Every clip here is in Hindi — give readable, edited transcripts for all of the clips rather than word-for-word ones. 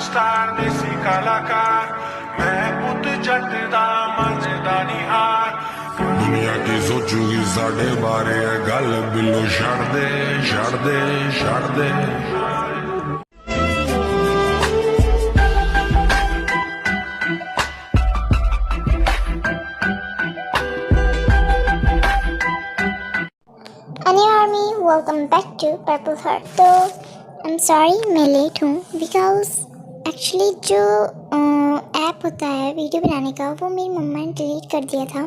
स्टार देसी कलाकार मैं पुत जट दा मजदा निहार दुनिया की सोचूगी साढ़े बारे गल बिलो छड़ दे छड़ दे छड़ दे। Welcome back to purple heart. तो आई एम सॉरी मैं लेट हूँ बिकॉज एक्चुअली जो ऐप होता है वीडियो बनाने का वो मेरी मम्मा ने डिलीट कर दिया था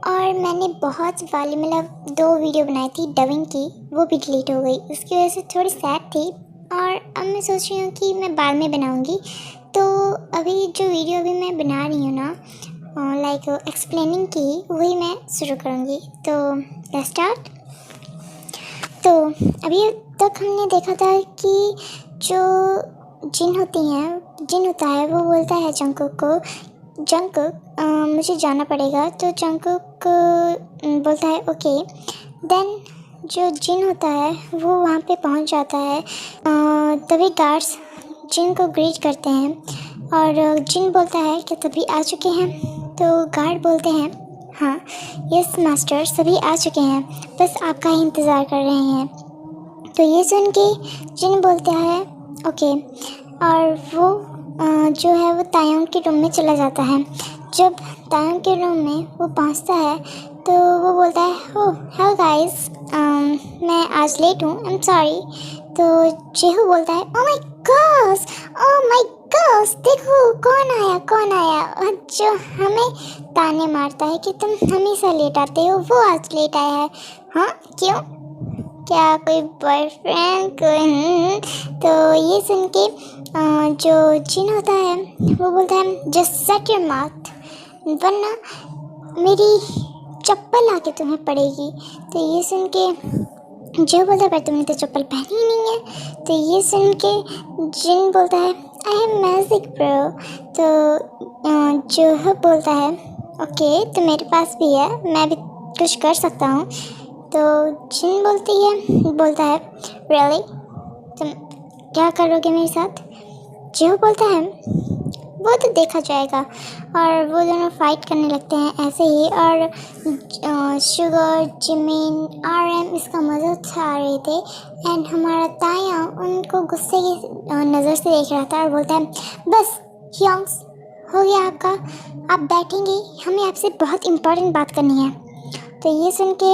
और मैंने बहुत वाली मतलब 2 वीडियो बनाई थी डबिंग की, वो भी डिलीट हो गई। उसकी वजह से थोड़ी सैड थी और अब मैं सोच रही हूँ कि मैं बाद में बनाऊँगी। तो अभी जो वीडियो अभी मैं बना रही हूँ ना लाइक एक्सप्लेनिंग की, वही मैं शुरू करूँगी। तो लेट्स स्टार्ट। तो अभी तक हमने देखा था कि जो जिन होता है वो बोलता है जंकुक मुझे जाना पड़ेगा। तो जंकुक बोलता है ओके। देन जो जिन होता है वो वहाँ पे पहुँच जाता है। तभी गार्ड्स जिन को ग्रीट करते हैं और जिन बोलता है कि तभी आ चुके हैं। तो गार्ड बोलते हैं हाँ यस मास्टर, सभी आ चुके हैं, बस आपका ही इंतज़ार कर रहे हैं। तो ये सुन के जिन बोलता है ओके और वो जो है वो तायोंग के रूम में चला जाता है। जब तायोंग के रूम में वो पहुंचता है तो वो बोलता है ओह हेलो गाइस, मैं आज लेट हूँ, आई एम सॉरी। तो जेहू बोलता है ओह माय गॉड देखो कौन आया और जो हमें ताने मारता है कि तुम हमेशा लेट आते हो, वो आज लेट आया है। हाँ क्यों, क्या कोई बॉयफ्रेंड कोई? तो ये सुन के जो जिन होता है वो बोलता है जस्ट सेट योर माउथ वरना मेरी चप्पल आके तुम्हें पड़ेगी। तो ये सुन के जो बोलता है पर तुमने तो चप्पल पहनी ही नहीं है। तो ये सुन के जिन बोलता है आई हैव मैजिक ब्रो। तो जो बोलता है ओके तो मेरे पास भी है, मैं भी कुछ कर सकता हूँ। तो जिन बोलता है रियली, तुम क्या करोगे मेरे साथ? जो बोलता है वो तो देखा जाएगा। और वो दोनों फाइट करने लगते हैं ऐसे ही। और शुगर जिमिन RM इसका मज़ा उठा रहे थे एंड हमारा ताया उनको गुस्से की नज़र से देख रहा था और बोलता है बस ह्योंग्स हो गया आपका, आप बैठेंगे, हमें आपसे बहुत इम्पोर्टेंट बात करनी है। तो ये सुन के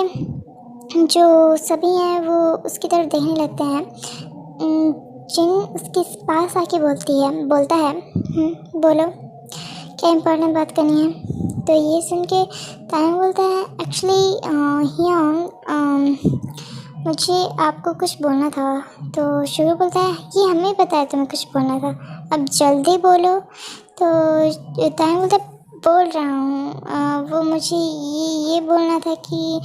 जो सभी हैं वो उसकी तरफ देखने लगते हैं। जिन उसके पास आके बोलता है बोलो क्या इम्पोर्टेंट बात करनी है? तो ये सुन के तायंग बोलता है एक्चुअली ह्योंग मुझे आपको कुछ बोलना था। तो शुगर बोलता है ये हमें पता है तुम्हें कुछ बोलना था, अब जल्दी बोलो। तो तायंग बोलता है बोल रहा हूँ, वो मुझे ये बोलना था कि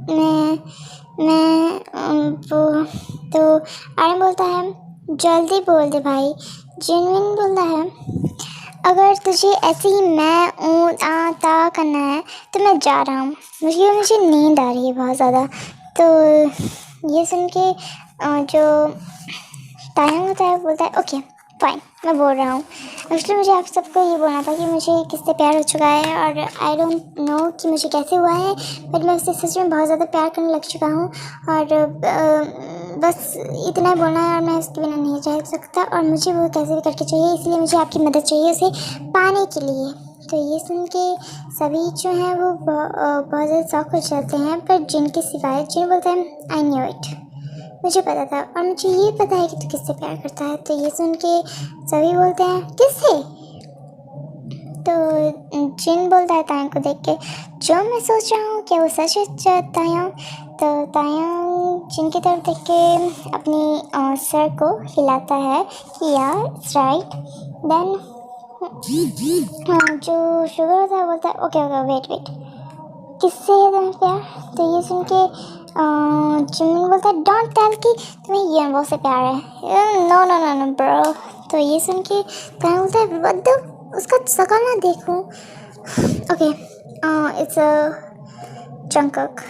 मैं वो। तो RM बोलता है जल्दी बोल दे भाई। जिनविन बोलता है अगर तुझे ऐसे ही मैं ता करना है तो मैं जा रहा हूँ, मुझे नींद आ रही है बहुत ज़्यादा। तो ये सुन के जो तायंग होता है बोलता है ओके फाइन मैं बोल रहा हूँ। एक्चुअली मुझे आप सबको ये बोलना था कि मुझे किससे प्यार हो चुका है और आई डोंट नो कि मुझे कैसे हुआ है, बट मैं उससे सच में बहुत ज़्यादा प्यार करने लग चुका हूँ और बस इतना ही बोलना है और मैं उसके बिना नहीं रह सकता और मुझे वो कैसे भी करके चाहिए, इसलिए मुझे आपकी मदद चाहिए उसे पाने के लिए। तो ये सुन के सभी जो हैं वो बहुत ज़्यादा शौक हो जाते हैं, पर जिनके सिवाय जिन बोलते हैं आई न्यू इट, मुझे पता था और मुझे ये पता है कि तू किससे प्यार करता है। तो ये सुन के सभी बोलते हैं किससे? तो जिन बोलता है तायंग को देख के जो मैं सोच रहा हूँ क्या वो सच है तायंग? तो तायंग जिन की तरफ देख के अपनी सर को हिलाता है कि यार इट्स राइट। देन जो शुगर होता है बोलता है ओके वेट किससे है तुम्हें प्यार? तो ये सुन के जिमिन बोलता है डोंट टेल कि तुम्हें ये से प्यार है। No bro. तो ये सुन के तायंग बोलता है what उसका शक्ल ना देखूं। Okay it's Jungkook.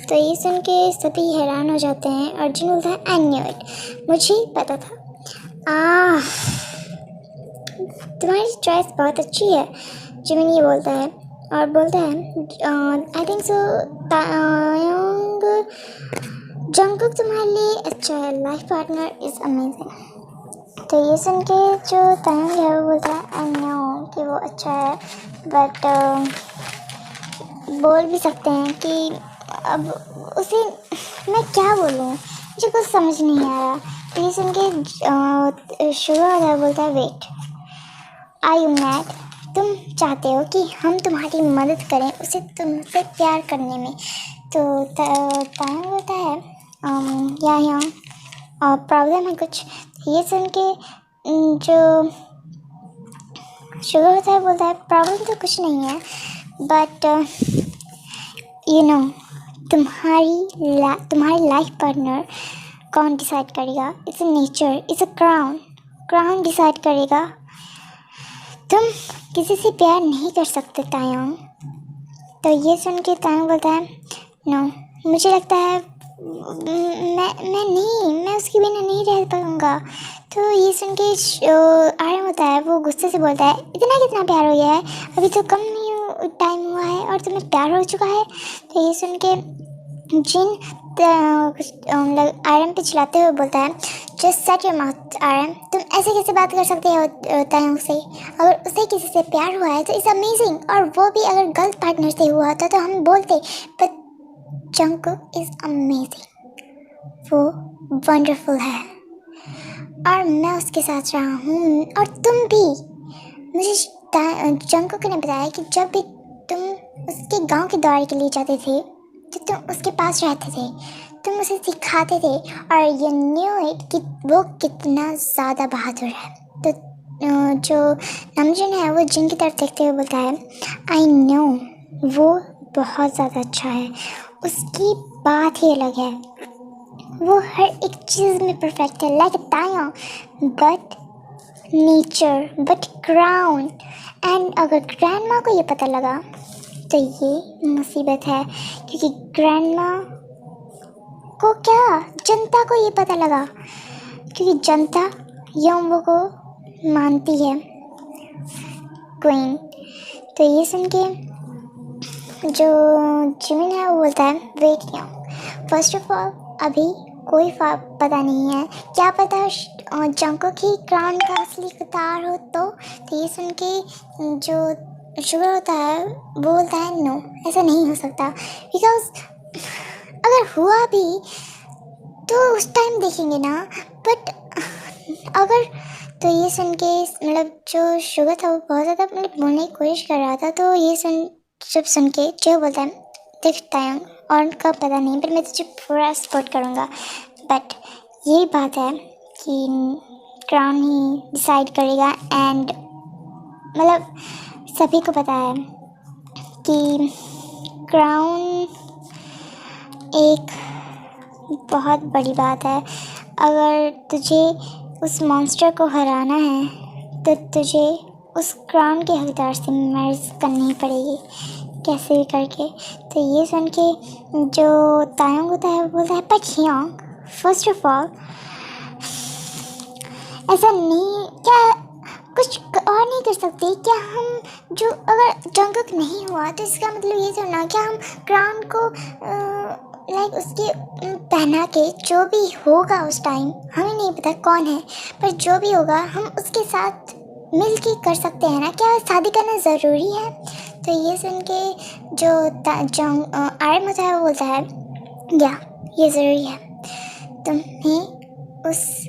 तो ये सुन के सभी हैरान हो जाते हैं और जिन बोलता है आई न्यू इट, मुझे पता था। आह, तुम्हारी चॉइस बहुत अच्छी है, जिमिन ये बोलता है और बोलता है I think so Tayang, Jungkook तुम्हारे लिए अच्छा है, लाइफ पार्टनर इज़ अमेजिंग। तो ये सुन के जो तायंग है वो बोलता है आई नो कि वो अच्छा है, बट बोल भी सकते हैं कि अब उसे मैं क्या बोलूँ, मुझे कुछ समझ नहीं आ रहा। तो ये सुन के शुगर बोलता है वेट, आर यू मैड, तुम चाहते हो कि हम तुम्हारी मदद करें उसे तुमसे प्यार करने में। तो तायंग बोलता है या प्रॉब्लम है कुछ। ये सुन के जो शुगर होता है बोलता है प्रॉब्लम तो कुछ नहीं है, बट यू नो तुम्हारी लाइफ पार्टनर कौन डिसाइड करेगा? It's a nature, it's a crown decide करेगा। तुम किसी से प्यार नहीं कर सकते तायंग। तो ये सुन के तायंग बोलता है नो, मुझे लगता है मैं उसके बिना नहीं रह पाऊँगा। तो ये सुन के आर्यन होता है वो गुस्से से बोलता है इतना कितना प्यार हो गया है, अभी तो कम ही टाइम हुआ है और तुम्हें प्यार हो चुका है। तो ये सुन के जिन आर्यन पे चिल्लाते हुए बोलता है just set your mouth Aryan, तुम ऐसे कैसे बात कर सकते हो तायंग से? अगर उसे किसी से प्यार हुआ है तो इट्स अमेजिंग, और वो भी अगर गलत पार्टनर से हुआ होता तो हम बोलते, बट जंगकुक इज़ अमेजिंग, वो वंडरफुल है और मैं उसके साथ रहा हूँ और तुम भी। मुझे जंगकुक ने बताया कि जब भी तुम उसके गांव के दौरे के लिए जाते थे तो तुम उसके पास रहते थे, तुम उसे सिखाते थे और यू न्यू इट कि वो कितना ज़्यादा बहादुर है। तो जो नमजन है वो जिन की तरफ देखते हुए बोलता है आई नो, वो बहुत ज़्यादा अच्छा है, उसकी बात ही अलग है, वो हर एक चीज़ में परफेक्ट है like Tayang, but nature, but crown. And अगर ग्रैंडमा को ये पता लगा तो ये मुसीबत है, क्योंकि ग्रैंडमा को क्या, जनता को ये पता लगा, क्योंकि जनता योंगबो को मानती है क्वीन। तो ये सुन के जो जिमिन है वो बोलता है wait young, first of all अभी कोई पता नहीं है, क्या पता जंगकुक ही क्राउन का असली कतार हो। तो ये सुन के जो शुगर होता है वो बोलता है नो, ऐसा नहीं हो सकता, बिकॉज अगर हुआ भी तो उस टाइम देखेंगे ना, बट अगर। तो ये सुन के मतलब जो शुगर था वो बहुत ज़्यादा मतलब बोलने की कोशिश कर रहा था। तो ये सुन के जो बोलता है देखता है और उनका पता नहीं, पर मैं तुझे पूरा सपोर्ट करूँगा, बट यही बात है कि क्राउन ही डिसाइड करेगा। एंड मतलब सभी को पता है कि क्राउन एक बहुत बड़ी बात है, अगर तुझे उस मॉन्स्टर को हराना है तो तुझे उस क्राउन के हकदार से मैरिज करनी पड़ेगी कैसे भी करके। तो ये सुन के जो तायंग होता है वो बोलता है but Yong, first of all ऐसा नहीं, क्या कुछ और नहीं कर सकते क्या हम? जो अगर जंगकुक नहीं हुआ तो इसका मतलब ये तो ना क्या हम क्राउन को लाइक उसके पहना के जो भी होगा उस टाइम, हमें नहीं पता कौन है, पर जो भी होगा हम उसके साथ मिल के कर सकते हैं ना, क्या शादी करना ज़रूरी है? तो ये सुन के जो आर्यन होता है वो बोलता है या ये ज़रूरी है, तुम्हें उस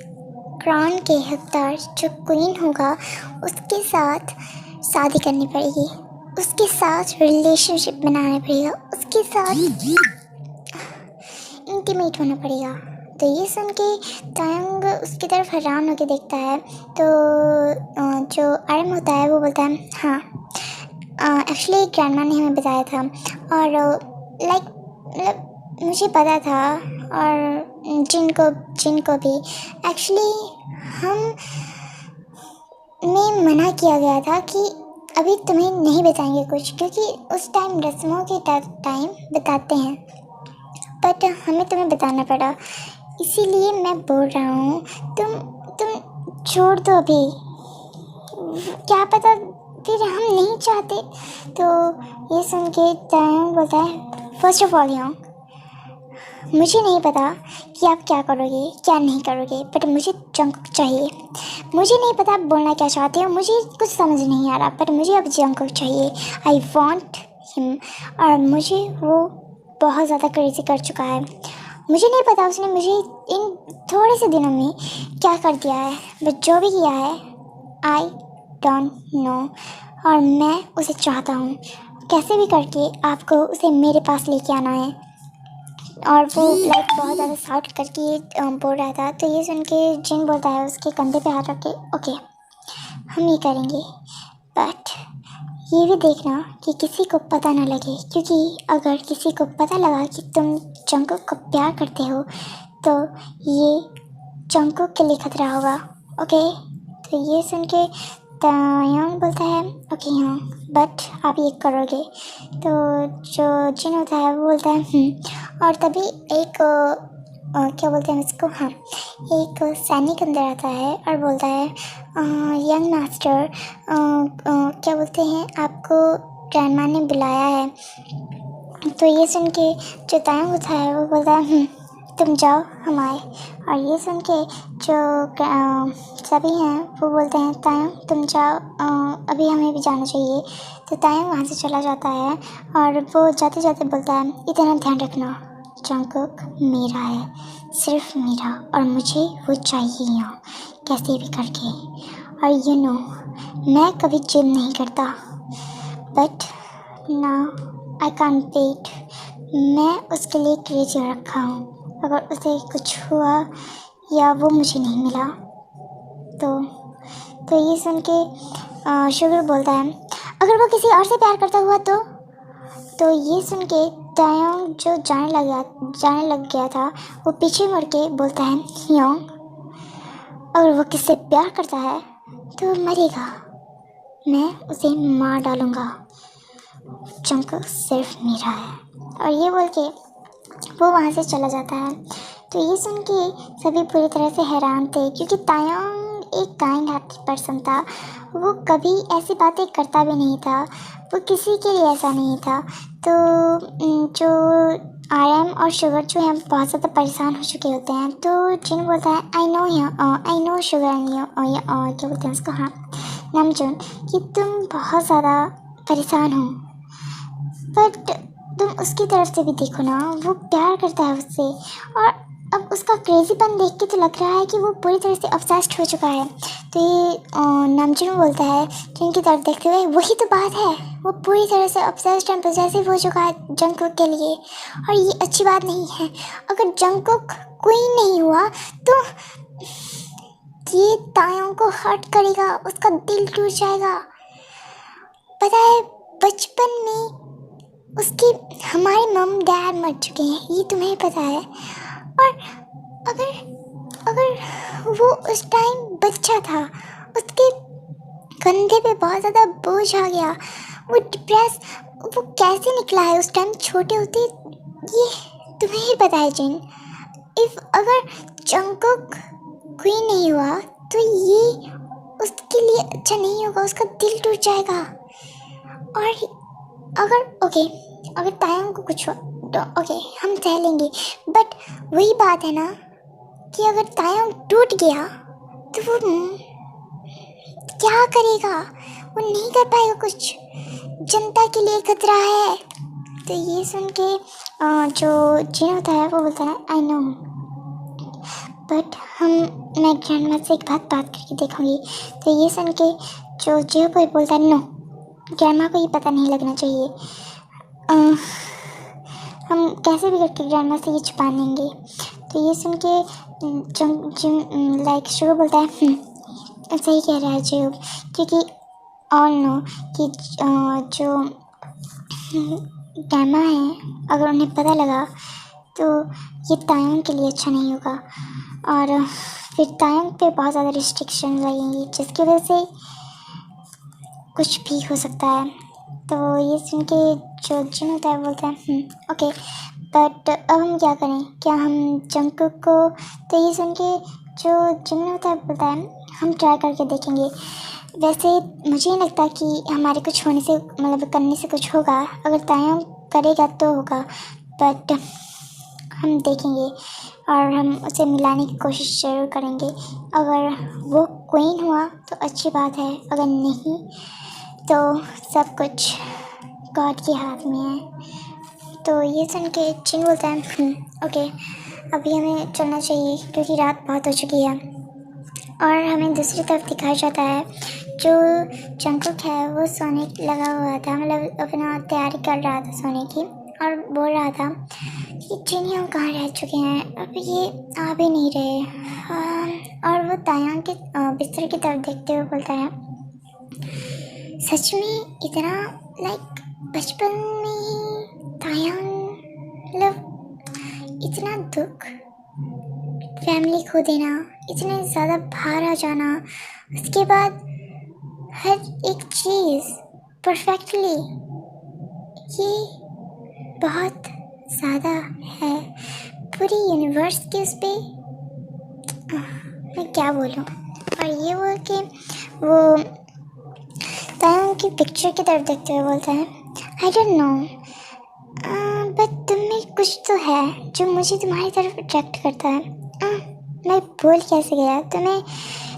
क्राउन के हकदार जो क्वीन होगा उसके साथ शादी करनी पड़ेगी, उसके साथ रिलेशनशिप बनाना पड़ेगा, उसके साथ इंटीमेट होना पड़ेगा। तो ये सुन के तायंग उसकी तरफ हैरान होकर देखता है। तो जो आर्यन होता है वो बोलता है हाँ एक्चुअली ग्रैंडमा ने हमें बताया था और लाइक मतलब मुझे पता था, और जिन को भी एक्चुअली हमें मना किया गया था कि अभी तुम्हें नहीं बताएंगे कुछ, क्योंकि उस टाइम रस्मों के टाइम बताते हैं, बट हमें तुम्हें बताना पड़ा, इसीलिए मैं बोल रहा हूँ। तुम छोड़ दो अभी, क्या पता फिर हम नहीं चाहते। तो ये सुन के तायंग बोलता है फर्स्ट ऑफ ऑल योंग, मुझे नहीं पता कि आप क्या करोगे क्या नहीं करोगे, बट मुझे जंगकुक चाहिए। मुझे नहीं पता आप बोलना क्या चाहते हो, मुझे कुछ समझ नहीं आ रहा, बट मुझे अब जंगकुक चाहिए। I want him. और मुझे वो बहुत ज़्यादा क्रेजी कर चुका है। मुझे नहीं पता उसने मुझे इन थोड़े से दिनों में क्या कर दिया है, बट जो भी किया है आई डोंट नो। और मैं उसे चाहता हूँ, कैसे भी करके आपको उसे मेरे पास लेके आना है। और वो लाइक बहुत ज़्यादा साउट करके बोल रहा था। तो ये सुन के जिन बोलता है उसके कंधे पे हाथ रख के, ओके हम ये करेंगे, बट ये भी देखना कि किसी को पता ना लगे, क्योंकि अगर किसी को पता लगा कि तुम जंगकुक को प्यार करते हो तो ये जंगकुक के लिए खतरा होगा। ओके। तो ये सुन के तायंग बोलता है ओके हाँ, बट आप ये करोगे। तो जो जिन होता है वो बोलता है और तभी एक क्या बोलते हैं उसको, हाँ, एक सैनिक अंदर आता है और बोलता है यंग मास्टर, क्या बोलते हैं, आपको ग्रैंडमा ने बुलाया है। तो ये सुन के जो तायंग होता है वो बोलता है तुम जाओ हम आए। और ये सुन के जो सभी हैं वो बोलते हैं तायंग तुम जाओ, अभी हमें भी जाना चाहिए। तो तायंग वहाँ से चला जाता है और वो जाते जाते बोलता है इतना ध्यान रखना, जंगकुक मेरा है, सिर्फ मेरा, और मुझे वो चाहिए यहाँ कैसे भी करके। और यू नो मैं कभी जिद नहीं करता, but now I can't wait. मैं उसके लिए क्रेजी रखा हूँ, अगर उसे कुछ हुआ या वो मुझे नहीं मिला तो ये सुन के शुगर बोलता है अगर वो किसी और से प्यार करता हुआ तो ये सुन के तायंग जो जाने लग गया था वो पीछे मुड़ के बोलता है योंग, अगर वो किससे प्यार करता है तो मरेगा, मैं उसे मार डालूँगा, जंगकुक सिर्फ मेरा है। और ये बोल के वो वहाँ से चला जाता है। तो ये सुन के सभी पूरी तरह से हैरान थे, क्योंकि तायंग एक काइंड हार्टेड पर्सन था। वो कभी ऐसी बातें करता भी नहीं था, वो किसी के लिए ऐसा नहीं था। तो जो आरएम और शुगर जो हैं बहुत ज़्यादा परेशान हो चुके होते हैं। तो जिन बोलता है आई नो शुगर क्या बोलते हैं उसको, हाँ, नामजून, कि तुम बहुत ज़्यादा परेशान हो, बट तुम उसकी तरफ से भी देखो ना, वो प्यार करता है उससे। और अब उसका क्रेजीपन देख के तो लग रहा है कि वो पूरी तरह से ऑब्सेस्ड हो चुका है। तो ये नामजून बोलता है जिनकी तरफ देखते हुए वही तो बात है, वो पूरी तरह से ऑब्सेस्ड एंड पॉसेसिव हो चुका है जंगकुक के लिए, और ये अच्छी बात नहीं है। अगर जंगकुक क्वीन नहीं हुआ तो ये तायंग को हर्ट करेगा, उसका दिल टूट जाएगा। पता है बचपन में उसके हमारे मम डैड मर चुके हैं, ये तुम्हें पता है। और अगर वो उस टाइम बच्चा था, उसके कंधे पे बहुत ज़्यादा बोझ आ गया, वो डिप्रेस, वो कैसे निकला है उस टाइम छोटे होते, ये तुम्हें ही पता है जिन। अगर जंगकुक क्वीन नहीं हुआ तो ये उसके लिए अच्छा नहीं होगा, उसका दिल टूट जाएगा। और अगर तायंग को कुछ हुआ तो ओके हम सह लेंगे, बट वही बात है ना कि अगर तायंग टूट गया तो वो क्या करेगा, वो नहीं कर पाएगा कुछ, जनता के लिए खतरा है। तो ये सुन के जो जिन होता है वो बोलता है आई नो, बट मैं ग्रैंडमा से एक बात करके देखूंगी। तो ये सुन के जो जियो बॉय बोलता है नो, ग्रैंडमा को ये पता नहीं लगना चाहिए, हम कैसे भी करके ग्रैंडमा से ये छुपा लेंगे। तो ये सुन के जिम लाइक शुगर बोलता है सही कह रहा है जियो, क्योंकि ऑल नो कि जो ग्रैंडमा है अगर उन्हें पता लगा तो ये तायंग के लिए अच्छा नहीं होगा, और फिर तायंग पे बहुत ज़्यादा रिस्ट्रिक्शन लगेंगी, जिसकी वजह से कुछ भी हो सकता है। तो ये सुन के जो जिन होता है बोलता है ओके, बट अब हम क्या करें, क्या हम जंगकुक को। तो ये सुन के जो जिन होता है बोलता है हम ट्राई करके देखेंगे। वैसे मुझे नहीं लगता कि हमारे कुछ होने से मतलब करने से कुछ होगा, अगर तायंग करेगा तो होगा, बट हम देखेंगे और हम उसे मिलाने की कोशिश ज़रूर करेंगे। अगर वो क्वीन हुआ तो अच्छी बात है, अगर नहीं तो सब कुछ गॉड के हाथ में है। तो ये सुन के चिन बोलता है ओके, अभी हमें चलना चाहिए क्योंकि रात बहुत हो चुकी है। और हमें दूसरी तरफ दिखाया जाता है जो जंगकुक है वो सोने लगा हुआ था, मतलब अपना तैयारी कर रहा था सोने की, और बोल रहा था कि चिनी हम कहाँ रह चुके हैं, अब ये आ भी नहीं रहे। और वो तायंग के बिस्तर की तरफ देखते हुए बोलता है सच में इतना लाइक बचपन में ही तायंग मतलब इतना दुख, फैमिली खो देना, इतने ज़्यादा बाहर आ जाना, उसके बाद हर एक चीज़ परफेक्टली, ये बहुत ज़्यादा है पूरी यूनिवर्स के उस पर, मैं क्या बोलूँ। और ये वो कि वो तायंग की पिक्चर की तरफ देखते हुए बोलता है आई डोंट नो बट तुम में कुछ तो है जो मुझे तुम्हारी तरफ अट्रैक्ट करता है। मैं बोल कैसे गया,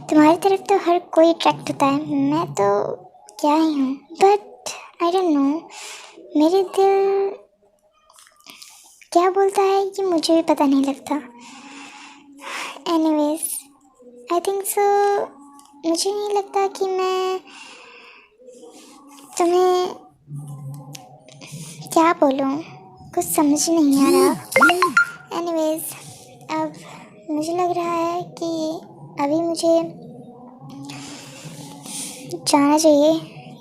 तुम्हारी तरफ तो हर कोई अट्रैक्ट होता है, मैं तो क्या ही हूँ, बट आई डोंट नो मेरे दिल क्या बोलता है ये मुझे भी पता नहीं लगता। एनीवेज आई थिंक सो, मुझे नहीं लगता कि मैं तुम्हें क्या बोलूँ, कुछ समझ नहीं आ रहा। एनीवेज अब मुझे लग रहा है कि अभी मुझे जाना चाहिए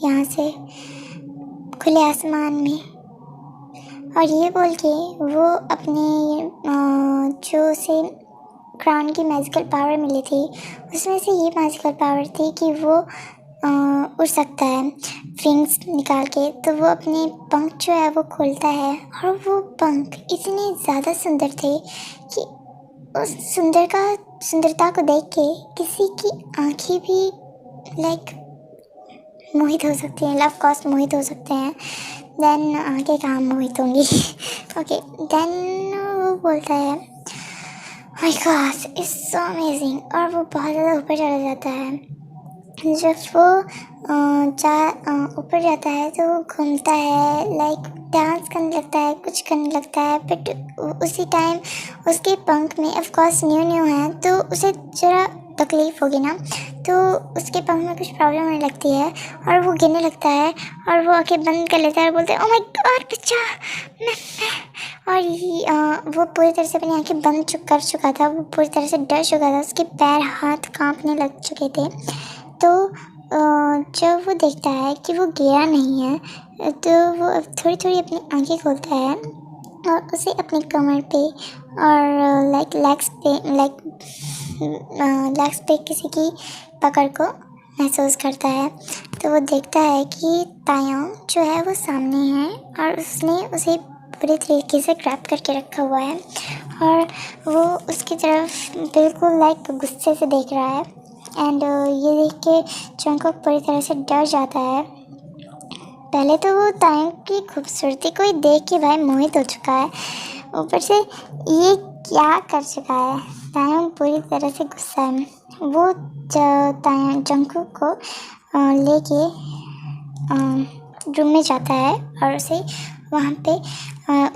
यहाँ से खुले आसमान में। और ये बोल के वो अपने जो उसे क्राउन की मैजिकल पावर मिली थी उसमें से ये मैजिकल पावर थी कि वो उड़ सकता है विंग्स निकाल के। तो वो अपने पंख जो है वो खोलता है और वो पंख इतने ज़्यादा सुंदर थे कि उस सुंदरता को देख के किसी की आँखें भी लाइक मोहित हो सकती हैं, लव कॉस्ट मोहित हो सकते हैं। देन आगे कहाँ मोहित होंगी। ओके देन वो बोलता है my God it's so amazing, और वो बहुत ज़्यादा ऊपर चला जाता है। जब वो ऊपर जाता है तो वो घूमता है, लाइक डांस करने लगता है, कुछ करने लगता है, बट उसी टाइम उसके पंख में ऑफ कोर्स न्यू है तो उसे ज़रा तकलीफ़ होगी ना, तो उसके पंख में कुछ प्रॉब्लम होने लगती है और वो गिरने लगता है और वो आंखें बंद कर लेता है और बोलता है ओह माय गॉड बच्चा मैं। और वो पूरी तरह से अपनी आंखें बंद कर चुका था, वो पूरी तरह से डर चुका था, उसके पैर हाथ कांपने लग चुके थे। तो जब वो देखता है कि वो गिरा नहीं है तो वो थोड़ी थोड़ी अपनी आंखें खोलता है और उसे अपनी कमर पे और लेग्स पे किसी की पकड़ को महसूस करता है। तो वो देखता है कि तायंग जो है वो सामने है और उसने उसे पूरे तरीके से ग्रैब करके रखा हुआ है और वो उसकी तरफ बिल्कुल लाइक गुस्से से देख रहा है। एंड ये देख के जंगकुक पूरी तरह से डर जाता है। पहले तो वो तायंग की खूबसूरती को ही देख के भाई मोहित हो चुका है, ऊपर से ये क्या कर चुका है। तायंग पूरी तरह से गुस्सा है। वो जंगकुक को लेके रूम में जाता है और उसे वहाँ पे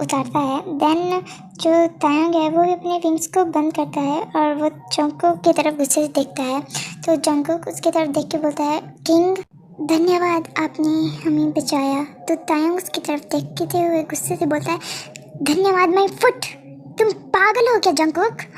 उतारता है। देन जो तायंग है वो भी अपने विंग्स को बंद करता है और वो जंगकुक की तरफ गुस्से से देखता है। तो जंगकुक उसकी तरफ देख के बोलता है किंग धन्यवाद आपने हमें बचाया। तो तायंग उसकी तरफ देखते हुए गुस्से से बोलता है धन्यवाद माय फुट, तुम पागल हो क्या जंगकुक।